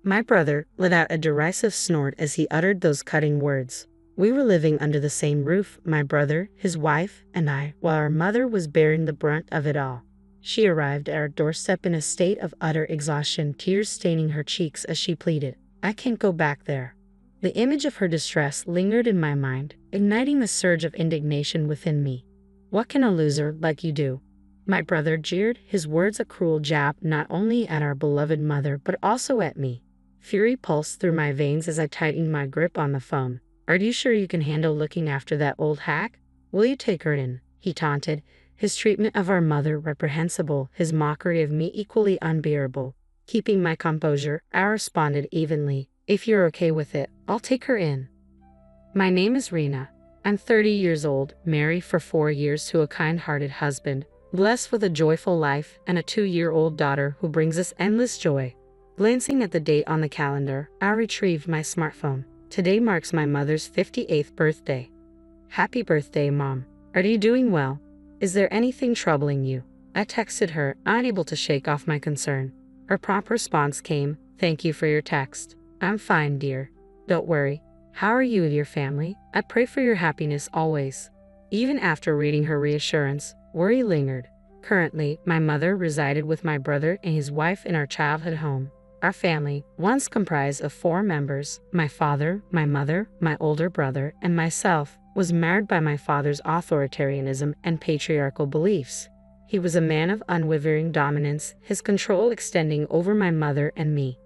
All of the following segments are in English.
My brother let out a derisive snort as he uttered those cutting words. We were living under the same roof, my brother, his wife, and I, while our mother was bearing the brunt of it all. She arrived at our doorstep in a state of utter exhaustion, tears staining her cheeks as she pleaded, "I can't go back there." The image of her distress lingered in my mind, igniting a surge of indignation within me. "What can a loser like you do?" My brother jeered, his words a cruel jab not only at our beloved mother but also at me. Fury pulsed through my veins as I tightened my grip on the phone. "Are you sure you can handle looking after that old hack? Will you take her in?" he taunted, his treatment of our mother reprehensible, his mockery of me equally unbearable. Keeping my composure, I responded evenly, "If you're okay with it, I'll take her in." "My name is Rena. I'm 30 years old, married for 4 years to a kind-hearted husband, blessed with a joyful life and a 2-year-old daughter who brings us endless joy." Glancing at the date on the calendar, I retrieved my smartphone. Today marks my mother's 58th birthday. "Happy birthday, Mom. Are you doing well? Is there anything troubling you?" I texted her, unable to shake off my concern. Her prompt response came, "Thank you for your text. I'm fine, dear. Don't worry. How are you and your family? I pray for your happiness always." Even after reading her reassurance, worry lingered. Currently, my mother resided with my brother and his wife in our childhood home. Our family, once comprised of 4 members, my father, my mother, my older brother, and myself, was marred by my father's authoritarianism and patriarchal beliefs. He was a man of unwavering dominance, his control extending over my mother and me.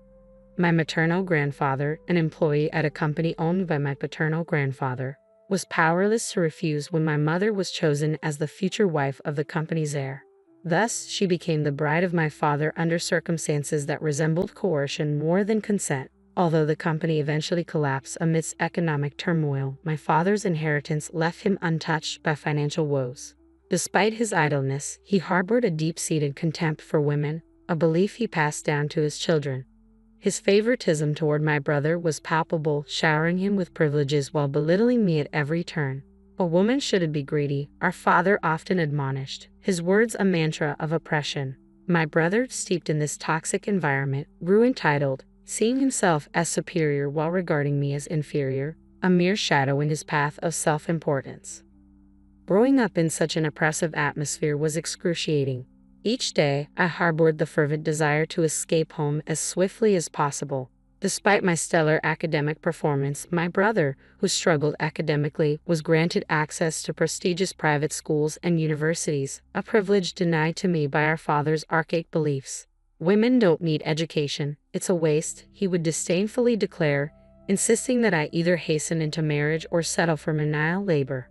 My maternal grandfather, an employee at a company owned by my paternal grandfather, was powerless to refuse when my mother was chosen as the future wife of the company's heir. Thus, she became the bride of my father under circumstances that resembled coercion more than consent. Although the company eventually collapsed amidst economic turmoil, my father's inheritance left him untouched by financial woes. Despite his idleness, he harbored a deep-seated contempt for women, a belief he passed down to his children. His favoritism toward my brother was palpable, showering him with privileges while belittling me at every turn. "A woman shouldn't be greedy," our father often admonished, his words a mantra of oppression. My brother, steeped in this toxic environment, grew entitled, seeing himself as superior while regarding me as inferior, a mere shadow in his path of self-importance. Growing up in such an oppressive atmosphere was excruciating. Each day, I harbored the fervent desire to escape home as swiftly as possible. Despite my stellar academic performance, my brother, who struggled academically, was granted access to prestigious private schools and universities, a privilege denied to me by our father's archaic beliefs. "Women don't need education, it's a waste," he would disdainfully declare, insisting that I either hasten into marriage or settle for menial labor.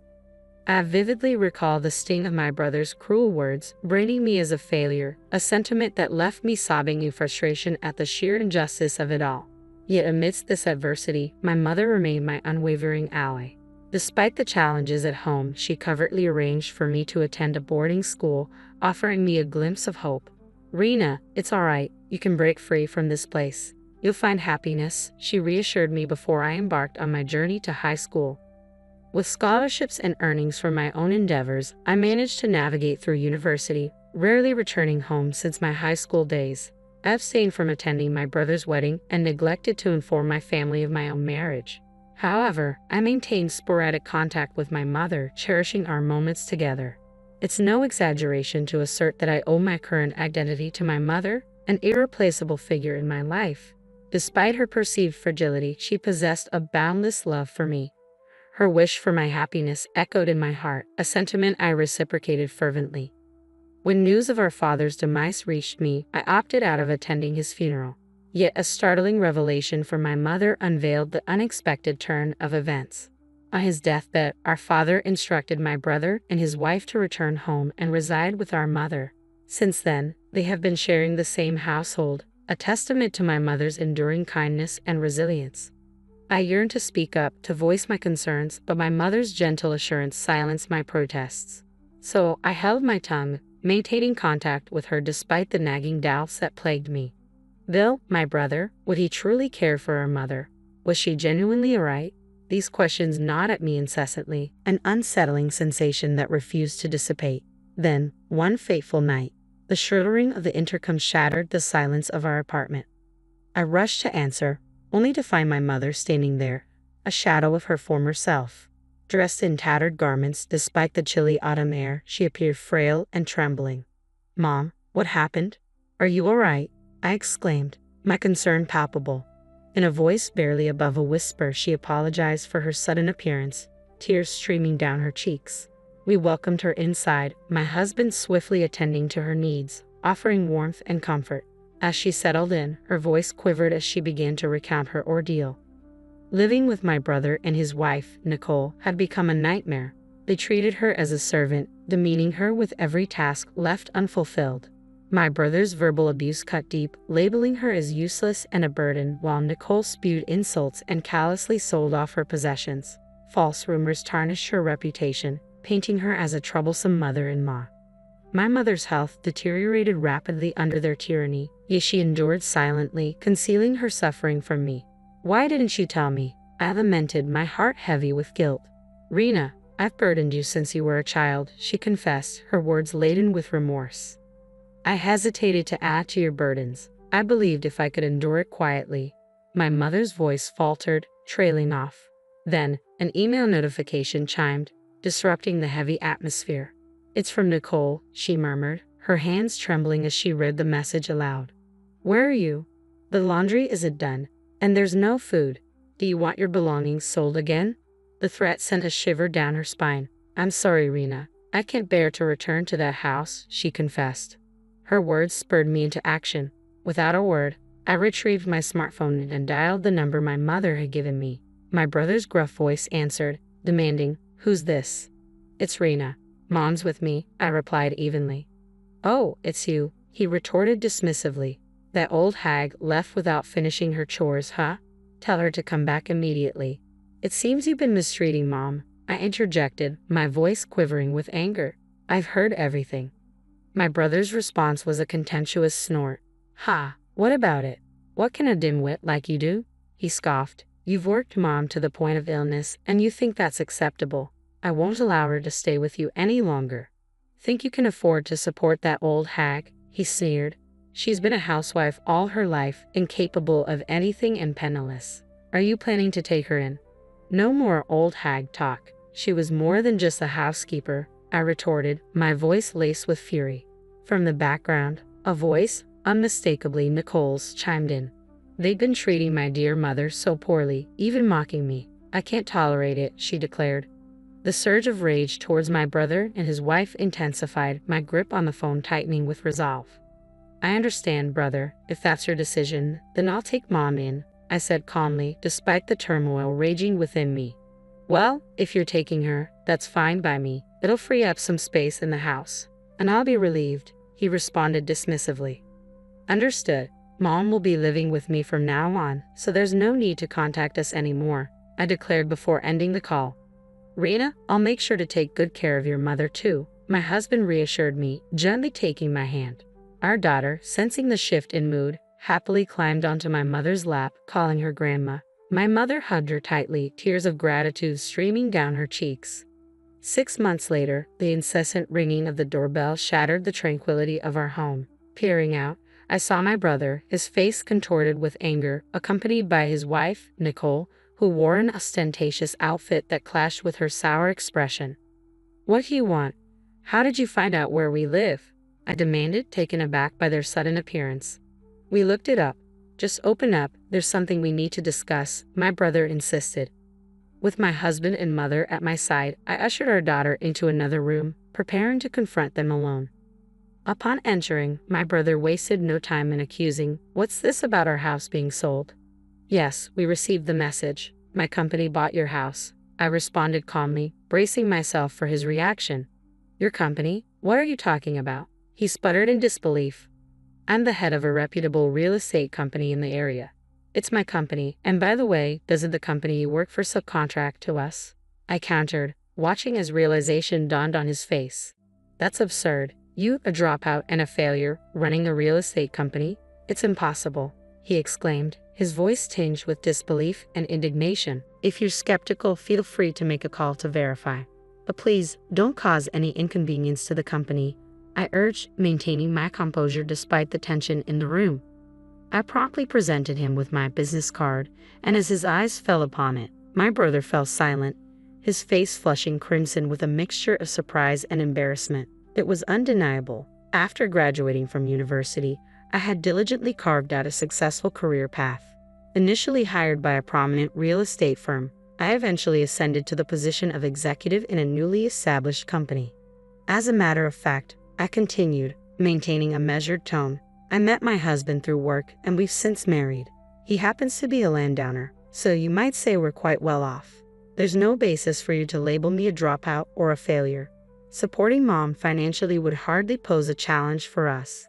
I vividly recall the sting of my brother's cruel words, branding me as a failure, a sentiment that left me sobbing in frustration at the sheer injustice of it all. Yet amidst this adversity, my mother remained my unwavering ally. Despite the challenges at home, she covertly arranged for me to attend a boarding school, offering me a glimpse of hope. "Rena, it's all right. You can break free from this place. You'll find happiness," she reassured me before I embarked on my journey to high school. With scholarships and earnings for my own endeavors, I managed to navigate through university, rarely returning home since my high school days. I abstained from attending my brother's wedding and neglected to inform my family of my own marriage. However, I maintained sporadic contact with my mother, cherishing our moments together. It's no exaggeration to assert that I owe my current identity to my mother, an irreplaceable figure in my life. Despite her perceived fragility, she possessed a boundless love for me. Her wish for my happiness echoed in my heart, a sentiment I reciprocated fervently. When news of our father's demise reached me, I opted out of attending his funeral. Yet a startling revelation for my mother unveiled the unexpected turn of events. On his deathbed, our father instructed my brother and his wife to return home and reside with our mother. Since then, they have been sharing the same household, a testament to my mother's enduring kindness and resilience. I yearned to speak up, to voice my concerns, but my mother's gentle assurance silenced my protests. So I held my tongue, maintaining contact with her despite the nagging doubts that plagued me. Bill, my brother, would he truly care for our mother? Was she genuinely alright? These questions gnawed at me incessantly, an unsettling sensation that refused to dissipate. Then, one fateful night, the shuddering of the intercom shattered the silence of our apartment. I rushed to answer, only to find my mother standing there, a shadow of her former self. Dressed in tattered garments despite the chilly autumn air, she appeared frail and trembling. "Mom, what happened? Are you all right?" I exclaimed, my concern palpable. In a voice barely above a whisper, she apologized for her sudden appearance, tears streaming down her cheeks. We welcomed her inside, my husband swiftly attending to her needs, offering warmth and comfort. As she settled in, her voice quivered as she began to recount her ordeal. Living with my brother and his wife, Nicole, had become a nightmare. They treated her as a servant, demeaning her with every task left unfulfilled. My brother's verbal abuse cut deep, labeling her as useless and a burden, while Nicole spewed insults and callously sold off her possessions. False rumors tarnished her reputation, painting her as a troublesome mother-in-law. My mother's health deteriorated rapidly under their tyranny, yet she endured silently, concealing her suffering from me. "Why didn't you tell me?" I lamented, my heart heavy with guilt. "Rena, I've burdened you since you were a child," she confessed, her words laden with remorse. "I hesitated to add to your burdens. I believed if I could endure it quietly." My mother's voice faltered, trailing off. Then, an email notification chimed, disrupting the heavy atmosphere. "It's from Nicole," she murmured, her hands trembling as she read the message aloud. "Where are you? The laundry isn't done, and there's no food. Do you want your belongings sold again?" The threat sent a shiver down her spine. "I'm sorry, Rena. I can't bear to return to that house," she confessed. Her words spurred me into action. Without a word, I retrieved my smartphone and dialed the number my mother had given me. My brother's gruff voice answered, demanding, "Who's this?" "It's Rena. Mom's with me," I replied evenly. "Oh, it's you," he retorted dismissively. "That old hag left without finishing her chores, huh? Tell her to come back immediately." "It seems you've been mistreating Mom," I interjected, my voice quivering with anger. "I've heard everything." My brother's response was a contemptuous snort. "Ha, what about it? What can a dimwit like you do?" he scoffed. "You've worked Mom to the point of illness, and you think that's acceptable. I won't allow her to stay with you any longer." "Think you can afford to support that old hag?" he sneered. "She's been a housewife all her life, incapable of anything and penniless. Are you planning to take her in?" "No more old hag talk. She was more than just a housekeeper," I retorted, my voice laced with fury. From the background, a voice, unmistakably Nicole's, chimed in. "They'd been treating my dear mother so poorly, even mocking me. I can't tolerate it," she declared. The surge of rage towards my brother and his wife intensified, my grip on the phone tightening with resolve. "I understand, brother. If that's your decision, then I'll take Mom in," I said calmly, despite the turmoil raging within me. "Well, if you're taking her, that's fine by me. It'll free up some space in the house. And I'll be relieved," he responded dismissively. "Understood. Mom will be living with me from now on, so there's no need to contact us anymore," I declared before ending the call. "Rena, I'll make sure to take good care of your mother too," my husband reassured me, gently taking my hand. Our daughter, sensing the shift in mood, happily climbed onto my mother's lap, calling her grandma. My mother hugged her tightly, tears of gratitude streaming down her cheeks. 6 months later, the incessant ringing of the doorbell shattered the tranquility of our home. Peering out, I saw my brother, his face contorted with anger, accompanied by his wife, Nicole, who wore an ostentatious outfit that clashed with her sour expression. "What do you want? How did you find out where we live?" I demanded, taken aback by their sudden appearance. "We looked it up. Just open up, there's something we need to discuss," my brother insisted. With my husband and mother at my side, I ushered our daughter into another room, preparing to confront them alone. Upon entering, my brother wasted no time in accusing, "What's this about our house being sold?" "Yes, we received the message. My company bought your house," I responded calmly, bracing myself for his reaction. "Your company? What are you talking about?" He sputtered in disbelief. "I'm the head of a reputable real estate company in the area." "It's my company, and by the way, doesn't the company you work for subcontract to us?" I countered, watching as realization dawned on his face. "That's absurd. You, a dropout and a failure, running a real estate company? It's impossible," he exclaimed, his voice tinged with disbelief and indignation. "If you're skeptical, feel free to make a call to verify. But please, don't cause any inconvenience to the company," I urged, maintaining my composure despite the tension in the room. I promptly presented him with my business card, and as his eyes fell upon it, my brother fell silent, his face flushing crimson with a mixture of surprise and embarrassment. It was undeniable. After graduating from university, I had diligently carved out a successful career path. Initially hired by a prominent real estate firm, I eventually ascended to the position of executive in a newly established company. As a matter of fact, I continued, maintaining a measured tone. I met my husband through work, and we've since married. He happens to be a landowner, so you might say we're quite well off. There's no basis for you to label me a dropout or a failure. Supporting Mom financially would hardly pose a challenge for us.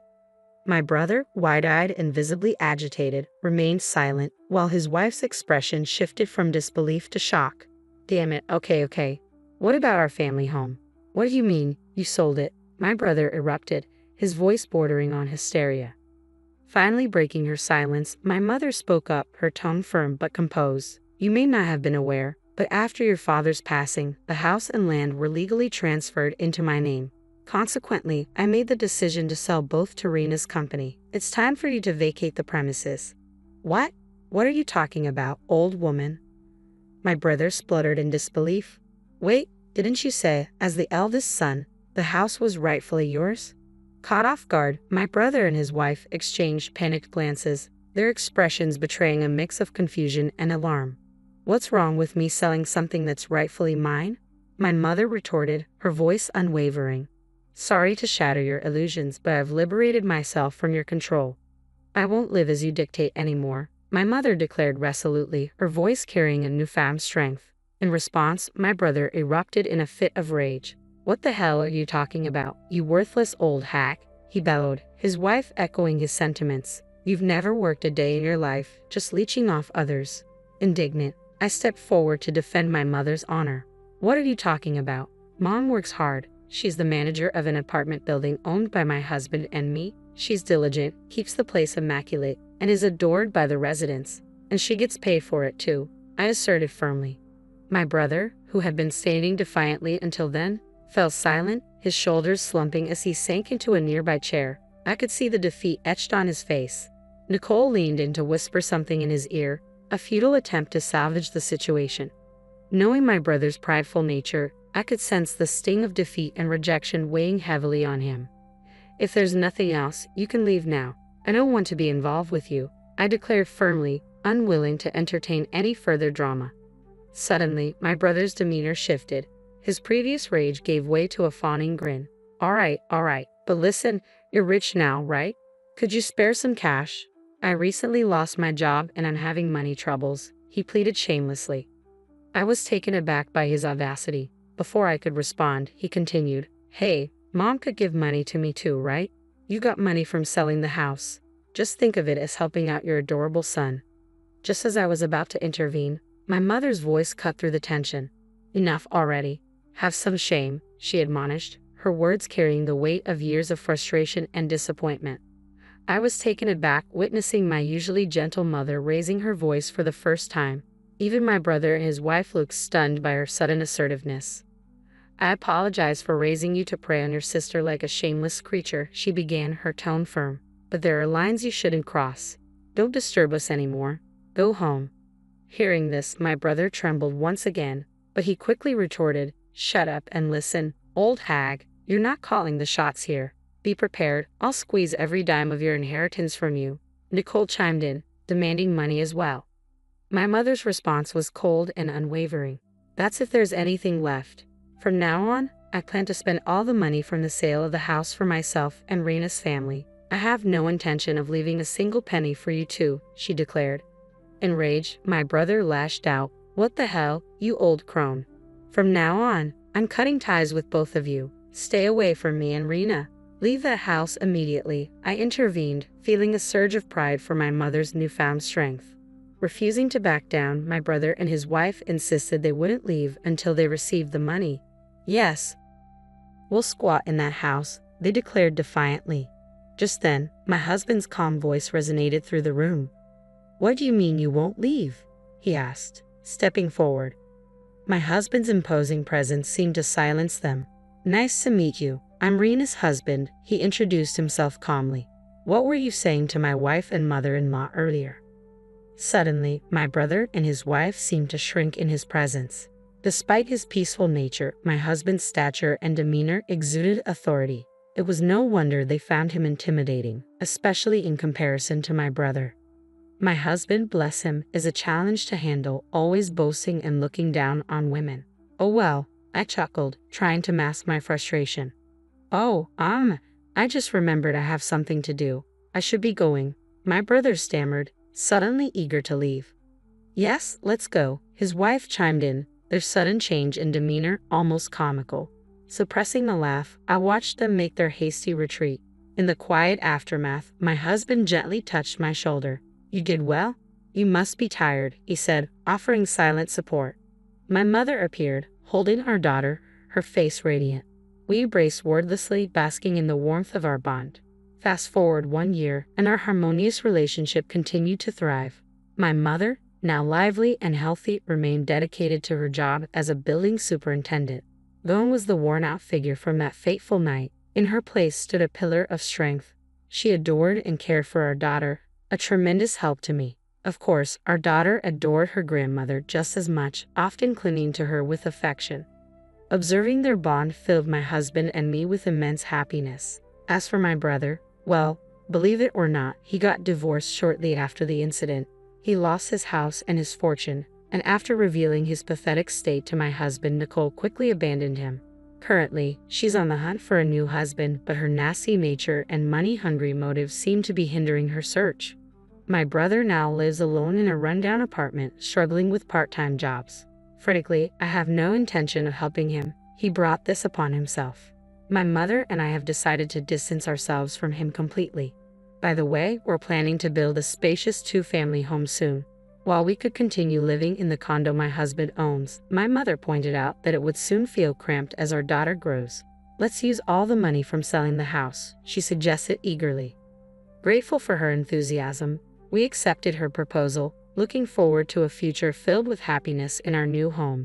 My brother, wide-eyed and visibly agitated, remained silent, while his wife's expression shifted from disbelief to shock. Damn it, okay. What about our family home? What do you mean, you sold it? My brother erupted, his voice bordering on hysteria. Finally breaking her silence, my mother spoke up, her tone firm but composed. You may not have been aware, but after your father's passing, the house and land were legally transferred into my name. Consequently, I made the decision to sell both to Rena's company. It's time for you to vacate the premises. What? What are you talking about, old woman? My brother spluttered in disbelief. Wait, didn't you say, as the eldest son, the house was rightfully yours? Caught off guard, my brother and his wife exchanged panicked glances, their expressions betraying a mix of confusion and alarm. What's wrong with me selling something that's rightfully mine? My mother retorted, her voice unwavering. Sorry to shatter your illusions, but I've liberated myself from your control. I won't live as you dictate anymore, my mother declared resolutely, her voice carrying a newfound strength. In response, my brother erupted in a fit of rage. What the hell are you talking about, you worthless old hack? He bellowed, his wife echoing his sentiments. You've never worked a day in your life, just leeching off others. Indignant, I stepped forward to defend my mother's honor. What are you talking about? Mom works hard. She's the manager of an apartment building owned by my husband and me. She's diligent, keeps the place immaculate, and is adored by the residents. And she gets paid for it too, I asserted firmly. My brother, who had been standing defiantly until then, fell silent, his shoulders slumping as he sank into a nearby chair. I could see the defeat etched on his face. Nicole leaned in to whisper something in his ear, a futile attempt to salvage the situation. Knowing my brother's prideful nature, I could sense the sting of defeat and rejection weighing heavily on him. If there's nothing else, you can leave now. I don't want to be involved with you, I declared firmly, unwilling to entertain any further drama. Suddenly, my brother's demeanor shifted. His previous rage gave way to a fawning grin. All right, but listen, you're rich now, right? Could you spare some cash? I recently lost my job and I'm having money troubles, he pleaded shamelessly. I was taken aback by his audacity. Before I could respond, he continued, Hey, Mom could give money to me too, right? You got money from selling the house. Just think of it as helping out your adorable son. Just as I was about to intervene, my mother's voice cut through the tension. Enough already. Have some shame, she admonished, her words carrying the weight of years of frustration and disappointment. I was taken aback witnessing my usually gentle mother raising her voice for the first time. Even my brother and his wife looked stunned by her sudden assertiveness. I apologize for raising you to prey on your sister like a shameless creature, she began, her tone firm. But there are lines you shouldn't cross. Don't disturb us anymore. Go home. Hearing this, my brother trembled once again, but he quickly retorted, Shut up and listen, old hag. You're not calling the shots here. Be prepared, I'll squeeze every dime of your inheritance from you. Nicole chimed in, demanding money as well. My mother's response was cold and unwavering. That's if there's anything left. From now on, I plan to spend all the money from the sale of the house for myself and Rena's family. I have no intention of leaving a single penny for you two, she declared. Enraged, my brother lashed out. What the hell, you old crone. From now on, I'm cutting ties with both of you. Stay away from me and Rena. Leave that house immediately, I intervened, feeling a surge of pride for my mother's newfound strength. Refusing to back down, my brother and his wife insisted they wouldn't leave until they received the money. Yes, we'll squat in that house, they declared defiantly. Just then, my husband's calm voice resonated through the room. What do you mean you won't leave? He asked, stepping forward. My husband's imposing presence seemed to silence them. Nice to meet you. I'm Rena's husband, he introduced himself calmly. What were you saying to my wife and mother-in-law earlier?" Suddenly, my brother and his wife seemed to shrink in his presence. Despite his peaceful nature, my husband's stature and demeanor exuded authority. It was no wonder they found him intimidating, especially in comparison to my brother. My husband, bless him, is a challenge to handle, always boasting and looking down on women. "Oh well," I chuckled, trying to mask my frustration. "Oh, I just remembered I have something to do. I should be going," my brother stammered, suddenly eager to leave. "Yes, let's go," his wife chimed in, their sudden change in demeanor almost comical. Suppressing a laugh, I watched them make their hasty retreat. In the quiet aftermath, my husband gently touched my shoulder. "You did well? You must be tired," he said, offering silent support. My mother appeared, holding our daughter, her face radiant. We embraced wordlessly, basking in the warmth of our bond. Fast forward 1 year, and our harmonious relationship continued to thrive. My mother, now lively and healthy, remained dedicated to her job as a building superintendent. Gone was the worn-out figure from that fateful night. In her place stood a pillar of strength. She adored and cared for our daughter, a tremendous help to me. Of course, our daughter adored her grandmother just as much, often clinging to her with affection. Observing their bond filled my husband and me with immense happiness. As for my brother, well, believe it or not, he got divorced shortly after the incident. He lost his house and his fortune, and after revealing his pathetic state to my husband, Nicole quickly abandoned him. Currently, she's on the hunt for a new husband, but her nasty nature and money-hungry motives seem to be hindering her search. My brother now lives alone in a rundown apartment, struggling with part-time jobs. Frankly, I have no intention of helping him. He brought this upon himself. My mother and I have decided to distance ourselves from him completely. By the way, we're planning to build a spacious 2-family home soon. While we could continue living in the condo my husband owns, my mother pointed out that it would soon feel cramped as our daughter grows. "Let's use all the money from selling the house," she suggested eagerly. Grateful for her enthusiasm, we accepted her proposal, looking forward to a future filled with happiness in our new home.